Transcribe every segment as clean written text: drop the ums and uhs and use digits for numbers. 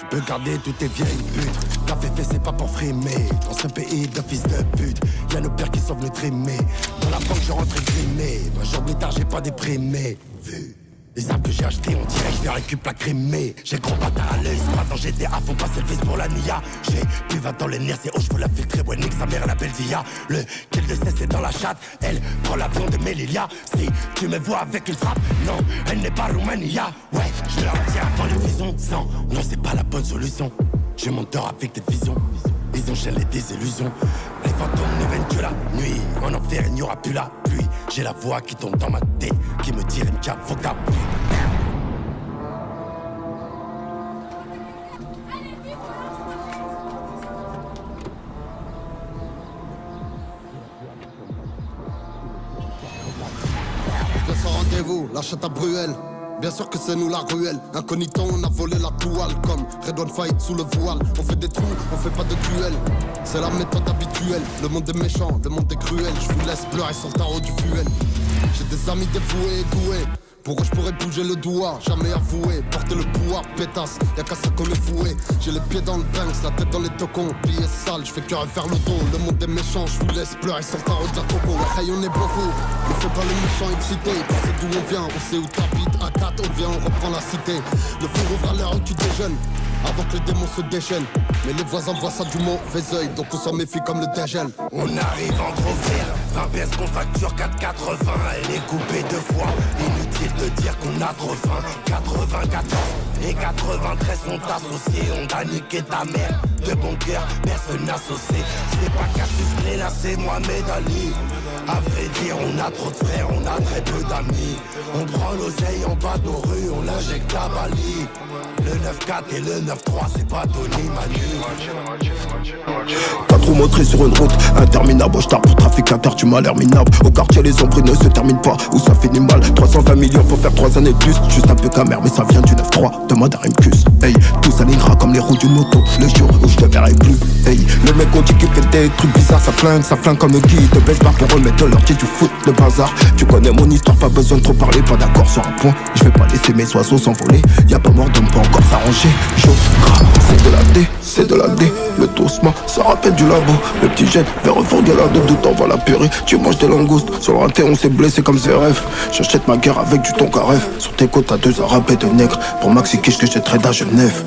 Tu peux garder toutes tes vieilles putes. T'as fait c'est pas pour frimer. Dans ce pays de fils de pute, y'a nos pères qui sont venus trimer. Dans la banque je rentre grimé. 20 jours plus tard j'ai pas déprimé. Vu les armes que j'ai achetées, on dirait que je vais récupérer la Crimée. J'ai le gros bâtard à l'œil, ce matin j'étais à fond, passer le fils pour la NIA. J'ai plus 20 ans, les nerfs c'est haut, je veux la filtrer, ouais nique sa mère la belle Zia. Le kill de cesse c'est dans la chatte, elle prend l'avion de Melilla. Si tu me vois avec une frappe, non, elle n'est pas Roumania. Ouais, je la retire avant les visons, sans, non c'est pas la bonne solution. Je m'endors avec des visions, ils enchaînent les désillusions. Les fantômes ne viennent que la nuit, en enfer il n'y aura plus la pluie. J'ai la voix qui tombe dans ma tête, qui me dit MK, faut que t'appuies. Rendez-vous, la chatte à Bruel. Bien sûr que c'est nous la ruelle. Incognito, on a volé la toile. Comme Red One Fight sous le voile. On fait des trous, on fait pas de duel. C'est la méthode habituelle. Le monde est méchant, le monde est cruel. Je vous laisse pleurer sur le tarot du fuel. J'ai des amis dévoués et doués. Pour eux je pourrais bouger le doigt, jamais avoué. Porter le pouvoir, pétasse, y'a qu'à ça qu'on est voué. J'ai les pieds dans le Banks, la tête dans les tocons. Billets sales, je fais que refaire le dos. Le monde est méchant, je vous laisse pleurer sur le tarot de la coco. Ouais, on est beaucoup, ne fais pas le méchant excité. Tu sais d'où on vient, on sait où t'habites. À 4 on vient, on reprend la cité. Le four ouvre à l'heure où tu déjeunes, avant que les démons se déchaînent. Mais les voisins voient ça du mauvais oeil, donc on s'en méfie comme le dégel. On arrive en gros fer, 20 pièces qu'on facture 4,80. Elle est coupée 2 fois, inutile de dire qu'on a trop faim. 94 et 93 sont associés. On a niqué ta mère, de bon cœur, personne associé. C'est pas Cassius Clay, là c'est Mohamed Ali. À vrai dire on a trop de frères, on a très peu d'amis. On prend l'oseille en bas de nos rues, on l'injecte à Bali. Le 9-4 et le 9-3 c'est pas Tony Manu. 4 roues motrices sur une route interminable. Je tape pour trafic inter, tu m'as l'air minable. Au quartier les ombres ne se terminent pas, où ça finit mal. 320 millions pour faire 3 années de plus. Juste un peu camère mais ça vient du 9-3. Demande à Rimkus. Hey, tout s'alignera comme les roues d'une moto le jour où je te verrai plus. Hey, le mec on dit qu'il fait des trucs bizarres. Ça flingue comme le guide de baisse-bar pour remettre de leur pied du foot de bazar. Tu connais mon histoire, pas besoin de trop parler. Pas d'accord sur un point, je vais pas laisser mes oiseaux s'envoler. Y'a pas mort d'homme, pas encore s'arranger. Chaud, gras, c'est de la D, c'est de la D. Le tosma, ça rappelle du labo. Le petit jet, vers refourguer la dope, d'où t'envoies la purée. Tu manges des langoustes, sur le raté on s'est blessé comme Zverev. J'achète ma guerre avec du ton carref. Sur tes côtes t'as 2 arabes et 2 nègres. Pour Maxi Kish que j'achèterai à Genève.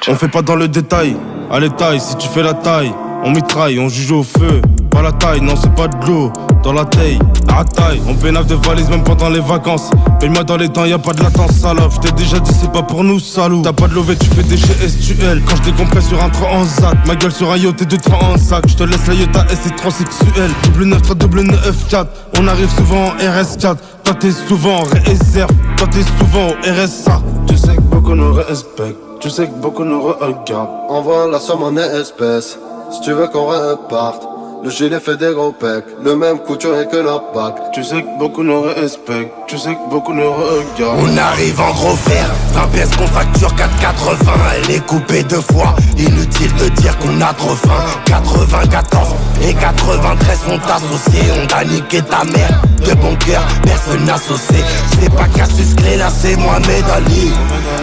On fait pas dans le détail, à l'étail, si tu fais la taille. On mitraille, on juge au feu. Pas la taille, non c'est pas de l'eau. Dans la taille, à taille, on pénave de valises même pendant les vacances. Paye-moi dans les temps, y'a pas de latence, salope. J't'ai déjà dit c'est pas pour nous, salaud. T'as pas de lové, tu fais des GSTL. Quand j'décompresse sur un 3 en zac. Ma gueule sur un yacht et 2 3 en sac. J'te laisse la Yota S c'est transsexuel. Double 9 3 double 9 4. On arrive souvent en RS4. Toi t'es souvent en réserve. Toi t'es souvent au RSA. Tu sais que beaucoup nous respectent. Tu sais que beaucoup nous regardent. Envoie la somme en espèces, si tu veux qu'on reparte. Le gilet fait des gros pecs, le même couturier que la bague. Tu sais que beaucoup nous respectent, tu sais que beaucoup nous regardent. On arrive en gros fer, 20 pièces qu'on facture 4,80. Elle est coupée 2 fois, inutile de dire qu'on a trop faim. 94 et 93 sont associés. On a niqué ta mère, de bon cœur, personne associé. C'est pas Cassius Clay, là c'est Mohamed Ali.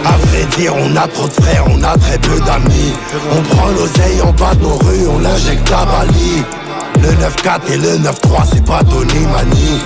À vrai dire on a trop de frères, on a très peu d'amis. On prend l'oseille en bas de nos rues, on l'injecte à Bali. Le 9-4 et le 9-3 c'est pas Tony Mani.